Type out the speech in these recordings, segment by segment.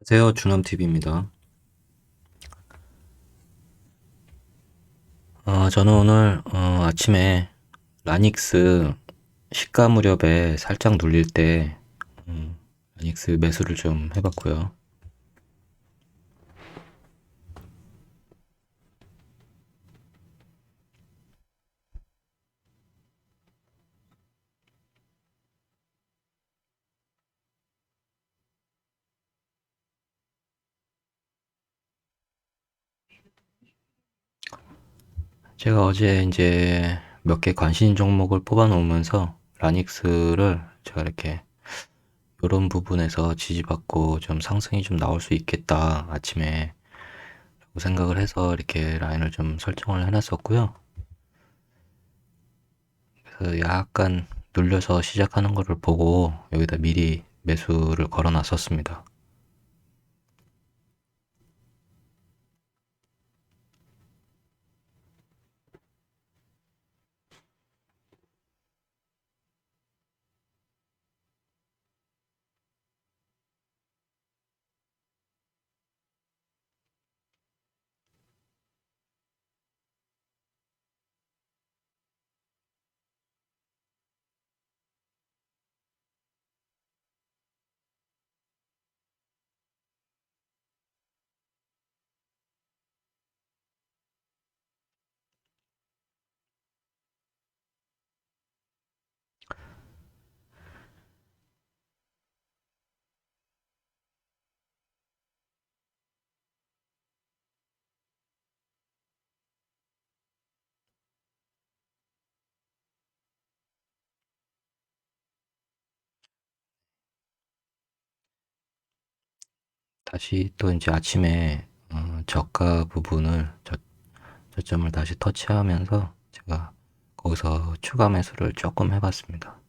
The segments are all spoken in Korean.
안녕하세요, 준함TV입니다. 저는 오늘 아침에 라닉스 시가 무렵에 살짝 눌릴 때 라닉스 매수를 좀 해봤고요. 제가 어제 이제 몇 개 관심 종목을 뽑아 놓으면서 라닉스를 제가 이렇게 이런 부분에서 지지받고 좀 상승이 좀 나올 수 있겠다 아침에 생각을 해서 이렇게 라인을 좀 설정을 해놨었고요. 그래서 약간 눌려서 시작하는 거를 보고 여기다 미리 매수를 걸어 놨었습니다. 다시 또 이제 아침에 저가 부분을 저점을 다시 터치하면서 제가 거기서 추가 매수를 조금 해봤습니다.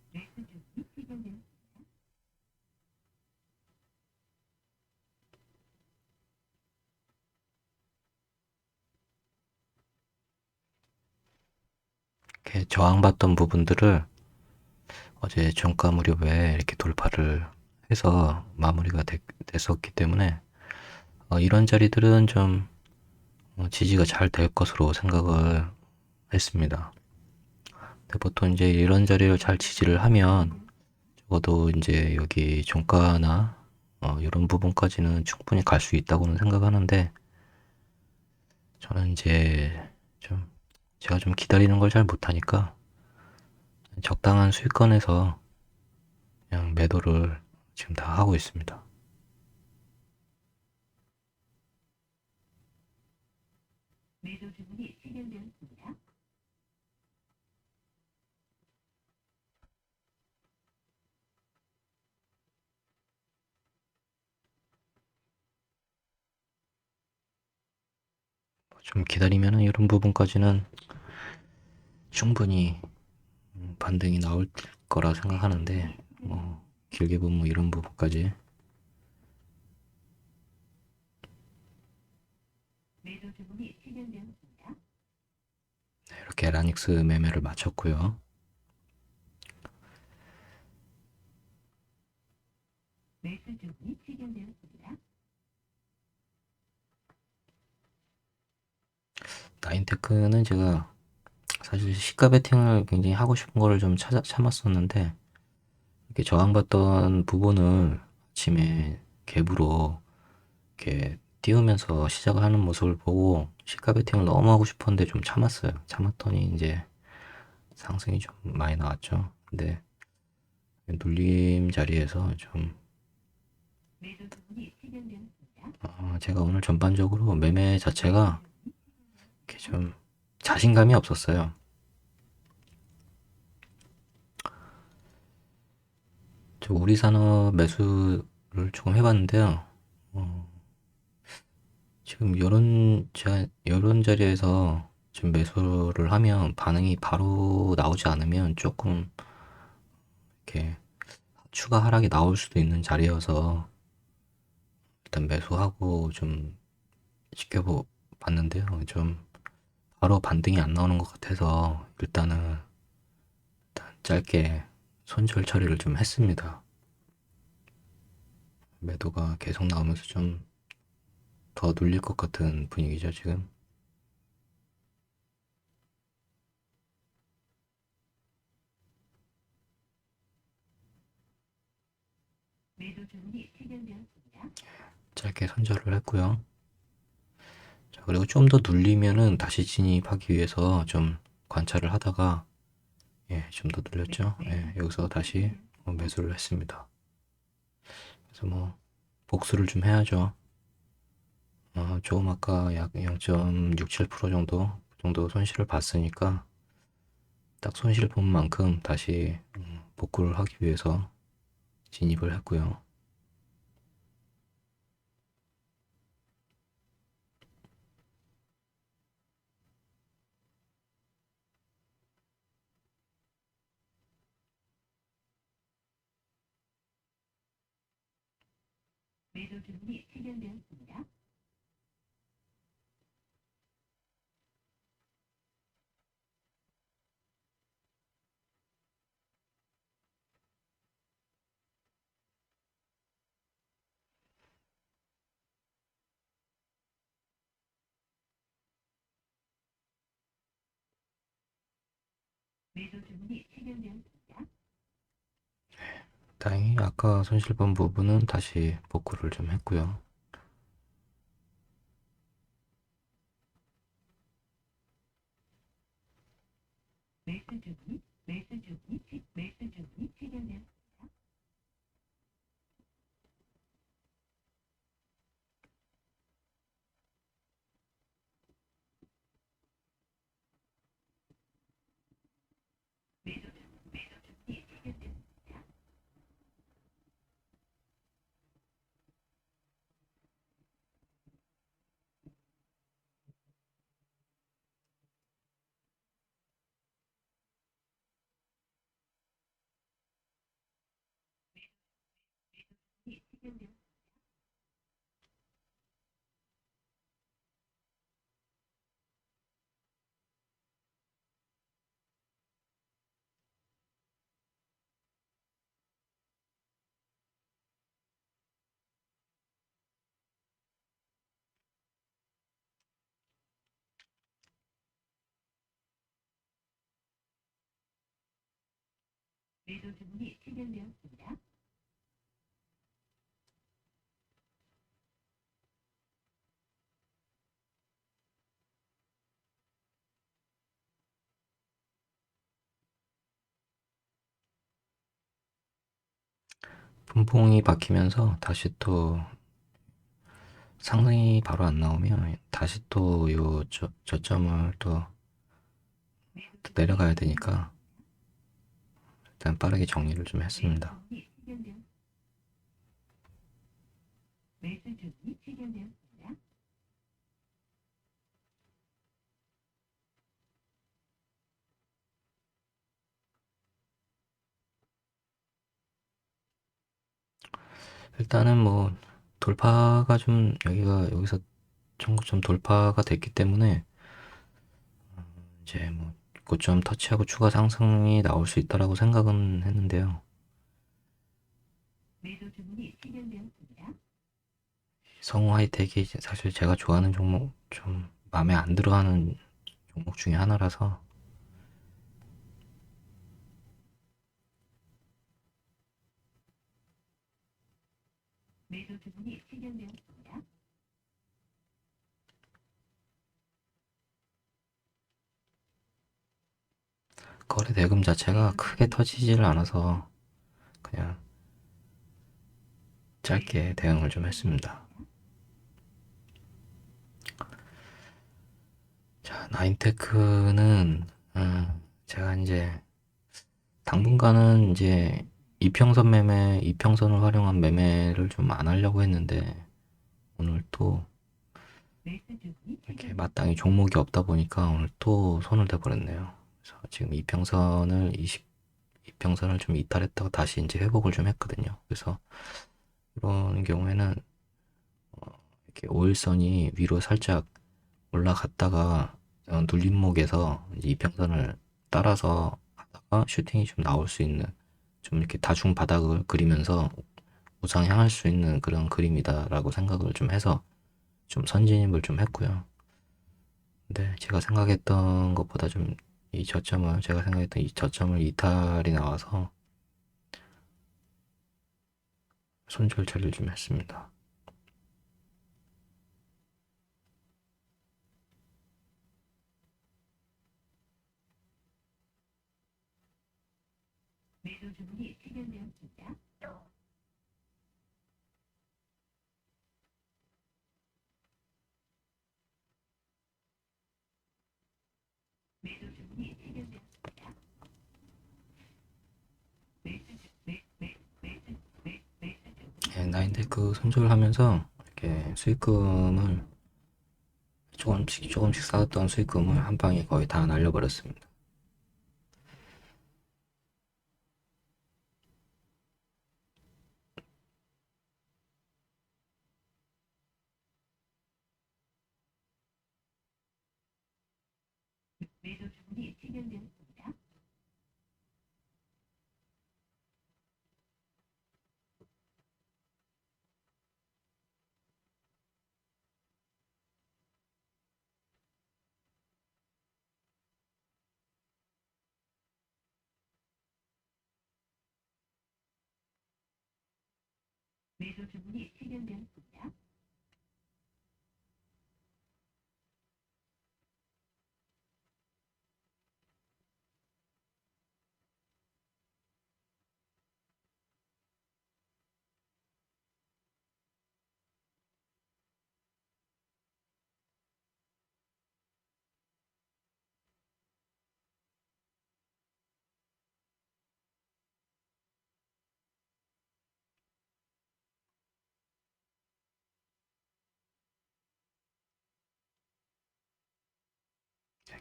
이렇게 저항받던 부분들을 어제 종가 무렵에 이렇게 돌파를 해서 마무리가 됐었기 때문에 이런 자리들은 좀 지지가 잘 될 것으로 생각을 했습니다. 근데 보통 이제 이런 자리를 잘 지지를 하면 적어도 이제 여기 종가나 이런 부분까지는 충분히 갈 수 있다고는 생각하는데 저는 이제 좀 제가 좀 기다리는 걸 잘 못하니까 적당한 수익권에서 그냥 매도를 지금 다 하고 있습니다. 좀 기다리면은 이런 부분까지는 충분히 반등이 나올 거라 생각하는데 길게 보면 뭐 이런 부분까지 이렇게 라닉스 매매를 마쳤고요. 나인테크는 제가 사실 시가 베팅을 굉장히 하고 싶은 거를 좀 참았었는데 이렇게 저항받던 부분을 아침에 갭으로 이렇게 띄우면서 시작을 하는 모습을 보고 시가 베팅을 너무 하고 싶었는데 좀 참았어요. 참았더니 이제 상승이 좀 많이 나왔죠. 근데 눌림 자리에서 좀 제가 오늘 전반적으로 매매 자체가 이렇게 좀 자신감이 없었어요. 저 우리 산업 매수를 조금 해봤는데요. 지금 요런 자리에서 지금 매수를 하면 반응이 바로 나오지 않으면 조금 이렇게 추가 하락이 나올 수도 있는 자리여서 일단 매수하고 좀 지켜봤는데요. 좀 바로 반등이 안 나오는 것 같아서 일단은 짧게 손절 처리를 좀 했습니다. 매도가 계속 나오면서 좀 더 눌릴 것 같은 분위기죠, 지금. 짧게 손절을 했고요. 자, 그리고 좀 더 눌리면은 다시 진입하기 위해서 좀 관찰을 하다가, 예, 좀 더 눌렸죠. 예, 여기서 다시 매수를 했습니다. 그래서 뭐 복수를 좀 해야죠. 조금 아까 약 0.67% 정도 손실을 봤으니까 딱 손실 본 만큼 다시 복구를 하기 위해서 진입을 했고요. 다행히 아까 손실 본 부분은 다시 복구를 좀 했고요. 분봉이 박히면서 다시 또 상승이 바로 안 나오면 다시 또 요 저점을 또 내려가야 되니까 일단 빠르게 정리를 좀 했습니다. 일단은 뭐 돌파가 좀 여기서 좀 돌파가 됐기 때문에 이제 뭐 고점 터치하고 추가 상승이 나올 수 있다라고 생각은 했는데요. 성우 하이텍이 사실 제가 좋아하는 종목, 좀 마음에 안 들어하는 종목 중에 하나라서 거래 대금 자체가 크게 터지지를 않아서 그냥 짧게 대응을 좀 했습니다. 자, 나인테크는 제가 이제 당분간은 이제 이평선을 활용한 매매를 좀 안 하려고 했는데 오늘 또 이렇게 마땅히 종목이 없다 보니까 오늘 또 손을 대버렸네요. 그래서 지금 이평선을 좀 이탈했다가 다시 이제 회복을 좀 했거든요. 그래서 이런 경우에는 이렇게 5일선이 위로 살짝 올라갔다가 눌림목에서 이제 이평선을 따라서 하다가 슈팅이 좀 나올 수 있는, 좀 이렇게 다중 바닥을 그리면서 우상향할 수 있는 그런 그림이다라고 생각을 좀 해서 좀 선진입을 좀 했고요. 근데 제가 생각했던 이 저점을 이탈이 나와서 손절 처리를 좀 했습니다. 예, 나인테크 손절하면서 이렇게 수익금을 조금씩 조금씩 쌓았던 수익금을 한 방에 거의 다 날려버렸습니다.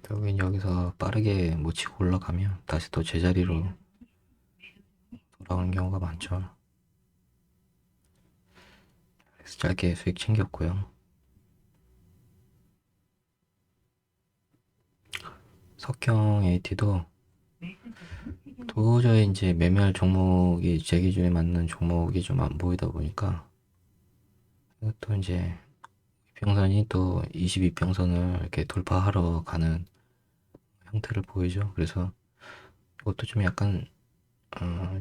결국엔 여기서 빠르게 못 치고 올라가면 다시 또 제자리로 돌아오는 경우가 많죠. 그래서 짧게 수익 챙겼고요. 석경 AT도 도저히 이제 매매할 종목이 제 기준에 맞는 종목이 좀 안 보이다 보니까 또 이제 이평선이 또 22평선을 이렇게 돌파하러 가는 형태를 보이죠. 그래서 이것도 좀 약간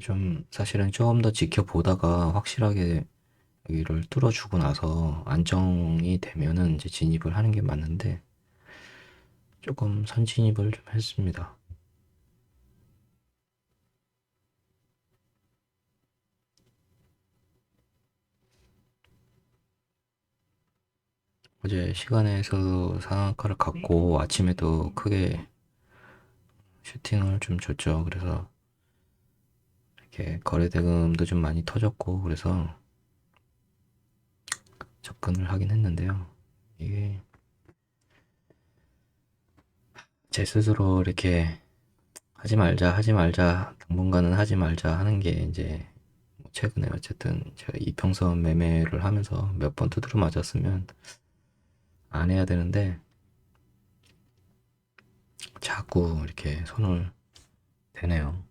좀 사실은 좀 더 지켜보다가 확실하게 여기를 뚫어주고 나서 안정이 되면은 이제 진입을 하는 게 맞는데 조금 선진입을 좀 했습니다. 어제 시간에서 상한가를 갖고 아침에도 크게 슈팅을 좀 줬죠. 그래서 이렇게 거래 대금도 좀 많이 터졌고 그래서 접근을 하긴 했는데요. 이게 제 스스로 이렇게 하지 말자, 당분간은 하지 말자 하는 게 이제 최근에 어쨌든 제가 이평선 매매를 하면서 몇 번 두드려 맞았으면 안 해야 되는데 자꾸 이렇게 손을 대네요.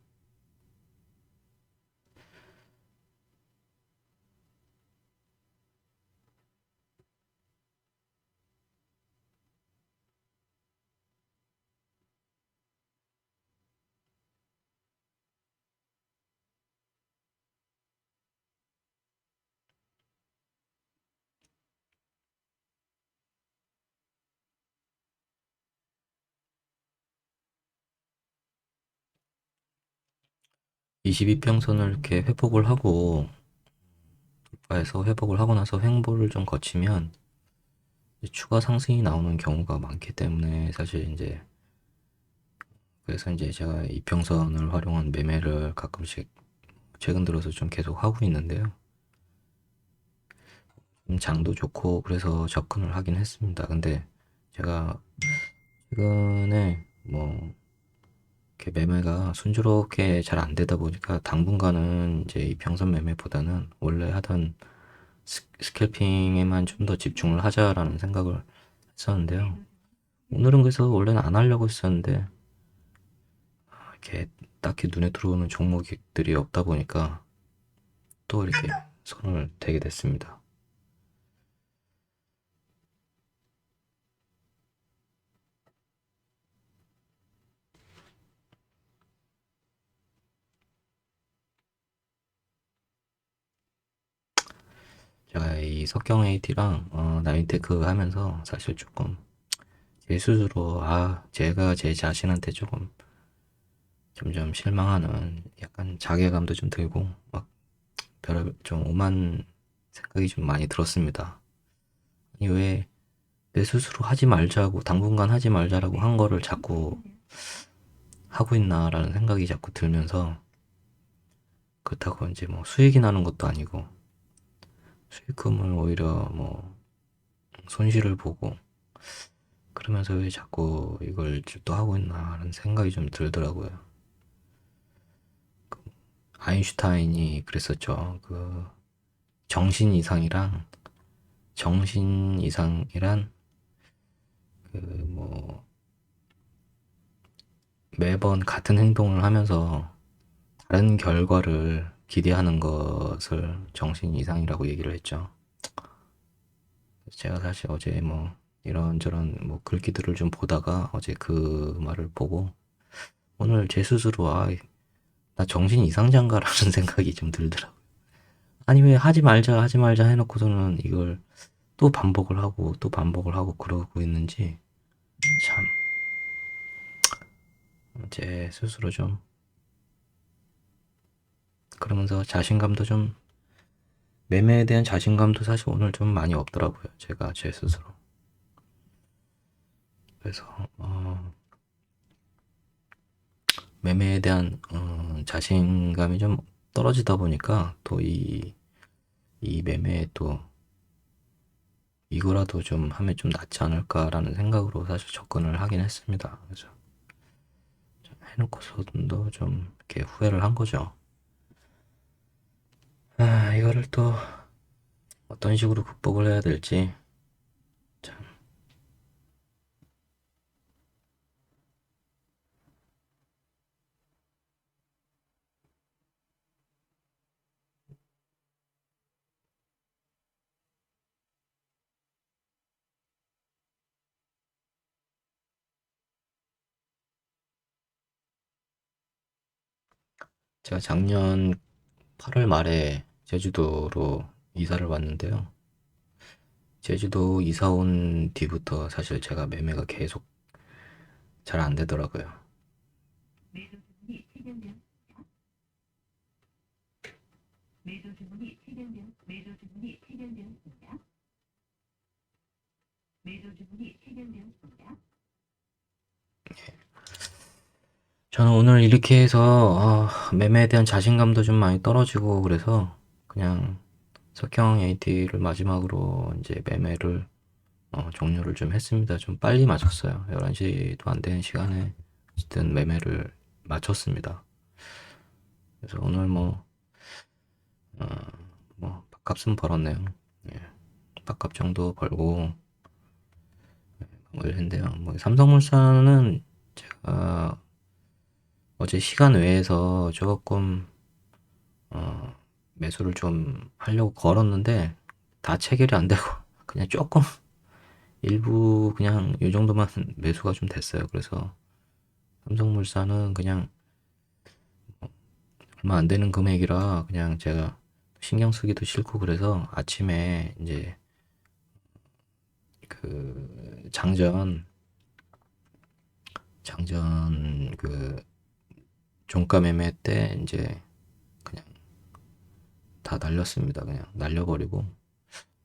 22평선을 이렇게 회복을 하고 돌파해서 회복을 하고 나서 횡보를 좀 거치면 추가 상승이 나오는 경우가 많기 때문에 사실 이제 그래서 이제 제가 이평선을 활용한 매매를 가끔씩 최근 들어서 좀 계속 하고 있는데요. 장도 좋고 그래서 접근을 하긴 했습니다. 근데 제가 최근에 뭐 이렇게 매매가 순조롭게 잘 안 되다 보니까 당분간은 이제 이평선 매매보다는 원래 하던 스캘핑에만 좀 더 집중을 하자라는 생각을 했었는데요. 오늘은 그래서 원래는 안 하려고 했었는데 이렇게 딱히 눈에 들어오는 종목들이 없다 보니까 또 이렇게 손을 대게 됐습니다. 제가 이 석경 AT랑 나인테크 하면서 사실 조금 제 스스로 제가 제 자신한테 조금 점점 실망하는 약간 자괴감도 좀 들고 막 별좀 오만 생각이 좀 많이 들었습니다. 아니 왜 내 스스로 하지 말자고 당분간 하지 말자라고 한 거를 자꾸 하고 있나라는 생각이 자꾸 들면서 그렇다고 이제 뭐 수익이 나는 것도 아니고 수익금을 오히려 뭐 손실을 보고 그러면서 왜 자꾸 이걸 또 하고 있나라는 생각이 좀 들더라고요. 아인슈타인이 그랬었죠. 그 정신 이상이랑 정신 이상이란 그 뭐 매번 같은 행동을 하면서 다른 결과를 기대하는 것을 정신 이상이라고 얘기를 했죠. 제가 사실 어제 뭐 이런저런 뭐 글귀들을 좀 보다가 어제 그 말을 보고 오늘 제 스스로 나 정신 이상장가라는 생각이 좀 들더라고요. 아니 왜 하지 말자 해놓고서는 이걸 또 반복을 하고 또 반복을 하고 그러고 있는지 참 제 스스로 좀 그러면서 자신감도 좀 매매에 대한 자신감도 사실 오늘 좀 많이 없더라고요. 제가 제 스스로. 그래서 매매에 대한 자신감이 좀 떨어지다 보니까 또 이 매매에 또 이거라도 좀 하면 좀 낫지 않을까라는 생각으로 사실 접근을 하긴 했습니다. 그래서 해놓고서도 좀 이렇게 후회를 한 거죠. 이거를 또 어떤 식으로 극복을 해야 될지 참. 제가 작년 8월 말에 제주도로 이사를 왔는데요. 제주도 이사 온 뒤부터 사실 제가 매매가 계속 잘 안 되더라고요. 저는 오늘 이렇게 해서 매매에 대한 자신감도 좀 많이 떨어지고 그래서 그냥 석형 AT를 마지막으로 이제 매매를 종료를 좀 했습니다. 좀 빨리 마쳤어요. 11시도 안 되는 시간에 어쨌든 매매를 마쳤습니다. 그래서 오늘 뭐 밥값은 벌었네요. 예, 밥값 정도 벌고 뭐 이랬는데요. 뭐 삼성물산은 제가 어제 시간 외에서 조금 매수를 좀 하려고 걸었는데 다 체결이 안 되고 그냥 조금 일부 그냥 이 정도만 매수가 좀 됐어요. 그래서 삼성물산은 그냥 얼마 안 되는 금액이라 그냥 제가 신경 쓰기도 싫고 그래서 아침에 이제 그 장전 그 종가 매매 때 이제 그냥 다 날렸습니다. 그냥 날려버리고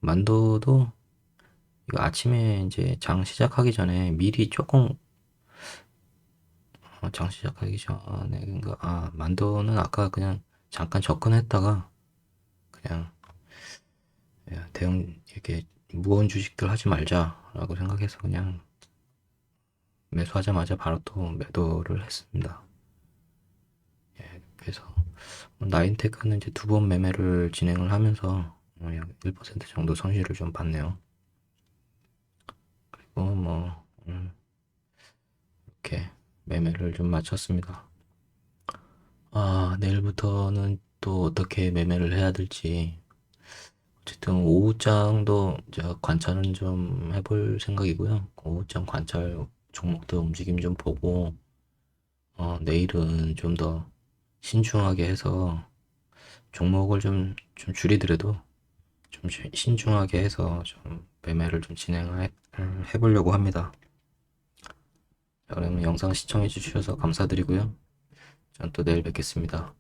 만도도 이거 아침에 이제 장 시작하기 전에 미리 조금 장 시작하기 전에 그러니까 만도는 아까 그냥 잠깐 접근했다가 그냥 대응 이렇게 무거운 주식들 하지 말자라고 생각해서 그냥 매수하자마자 바로 또 매도를 했습니다. 그래서 나인테크는 이제 두 번 매매를 진행을 하면서 약 1% 정도 손실을 좀 봤네요. 그리고 이렇게 매매를 좀 마쳤습니다. 내일부터는 또 어떻게 매매를 해야 될지 어쨌든 오후장도 제가 관찰은 좀 해볼 생각이고요. 오후장 관찰 종목들 움직임 좀 보고, 내일은 좀 더 신중하게 해서 종목을 좀 줄이더라도 좀 신중하게 해서 좀 매매를 좀 해보려고 합니다. 자, 그러면 영상 시청해 주셔서 감사드리고요. 전 또 내일 뵙겠습니다.